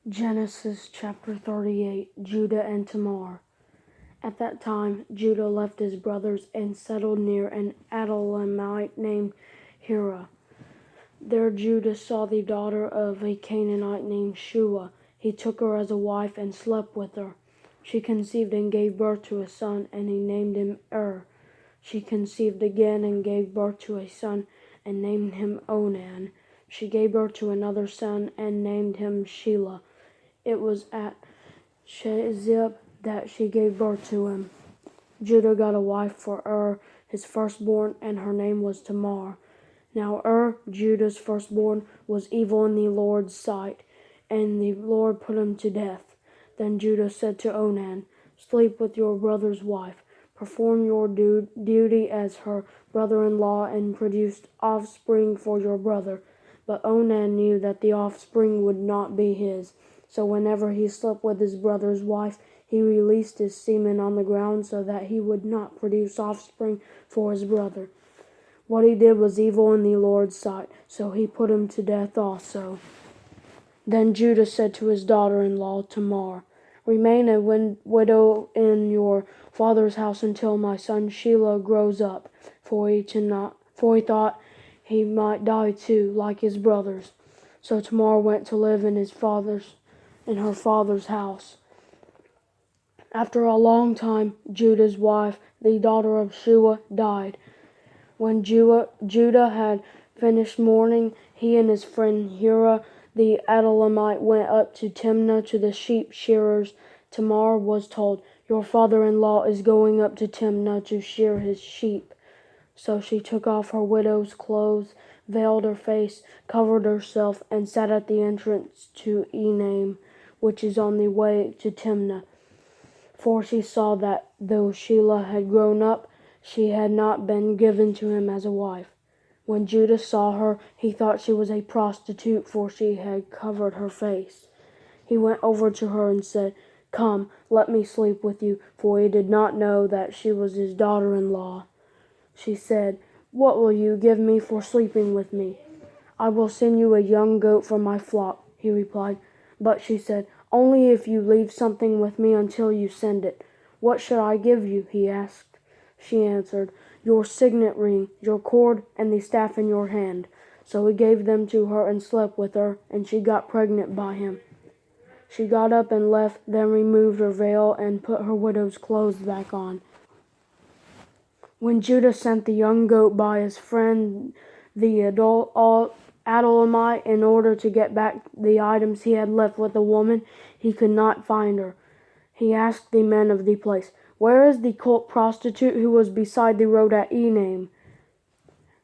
Genesis chapter 38, Judah and Tamar. At that time, Judah left his brothers and settled near an Adullamite named Hira. There Judah saw the daughter of a Canaanite named Shua. He took her as a wife and slept with her. She conceived and gave birth to a son, and he named him She conceived again and gave birth to a son, and named him Onan. She gave birth to another son, and named him Shelah. It was at Shezib that she gave birth to him. Judah got a wife for his firstborn, and her name was Tamar. Now Judah's firstborn, was evil in the Lord's sight, and the Lord put him to death. Then Judah said to Onan, "Sleep with your brother's wife, perform your duty as her brother-in-law, and produce offspring for your brother." But Onan knew that the offspring would not be his. So whenever he slept with his brother's wife, he released his semen on the ground so that he would not produce offspring for his brother. What he did was evil in the Lord's sight, so he put him to death also. Then Judah said to his daughter-in-law Tamar, "Remain a widow in your father's house until my son Shelah grows up," for he thought he might die too, like his brothers. So Tamar went to live in her father's house. After a long time, Judah's wife, the daughter of Shua, died. When Judah had finished mourning, he and his friend Hira the Adullamite went up to Timnah to the sheep shearers. Tamar was told, "Your father-in-law is going up to Timnah to shear his sheep." So she took off her widow's clothes, veiled her face, covered herself, and sat at the entrance to Enaim, which is on the way to Timnah. For she saw that though Shelah had grown up, she had not been given to him as a wife. When Judah saw her, he thought she was a prostitute, for she had covered her face. He went over to her and said, "Come, let me sleep with you," for he did not know that she was his daughter-in-law. She said, "What will you give me for sleeping with me?" "I will send you a young goat from my flock," he replied. But she said, "Only if you leave something with me until you send it." "What should I give you?" he asked. She answered, "Your signet ring, your cord, and the staff in your hand." So he gave them to her and slept with her, and she got pregnant by him. She got up and left, then removed her veil and put her widow's clothes back on. When Judah sent the young goat by his friend the Adullamite in order to get back the items he had left with the woman, he could not find her. He asked the men of the place, "Where is the cult prostitute who was beside the road at Enaim?"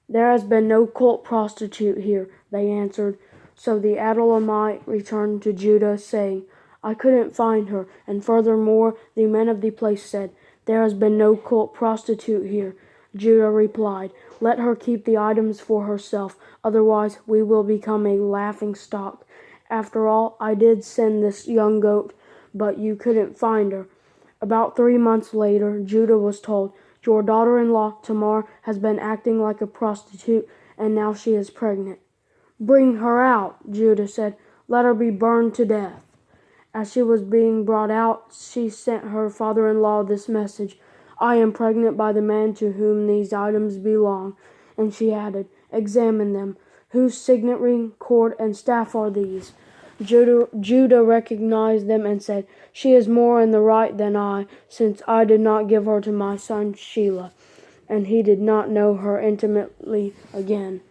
"There has been no cult prostitute here," they answered. So the Adullamite returned to Judah, saying, "I couldn't find her." And furthermore, the men of the place said, "There has been no cult prostitute here." Judah replied, "Let her keep the items for herself, otherwise we will become a laughing stock. After all, I did send this young goat, but you couldn't find her." About 3 months later, Judah was told, "Your daughter-in-law, Tamar, has been acting like a prostitute, and now she is pregnant." "Bring her out," Judah said. "Let her be burned to death." As she was being brought out, she sent her father-in-law this message, "I am pregnant by the man to whom these items belong." And she added, "Examine them. Whose signet ring, cord, and staff are these?" Judah recognized them and said, "She is more in the right than I, since I did not give her to my son Shelah." And he did not know her intimately again.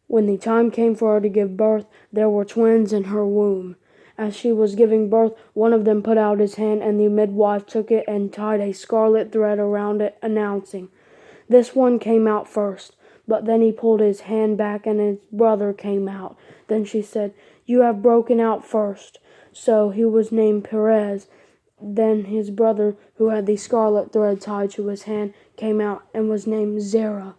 When the time came for her to give birth, there were twins in her womb. As she was giving birth, one of them put out his hand, and the midwife took it and tied a scarlet thread around it, announcing, "This one came out first." But then he pulled his hand back, and his brother came out. Then she said, "You have broken out first." So he was named Perez. Then his brother, who had the scarlet thread tied to his hand, came out and was named Zerah.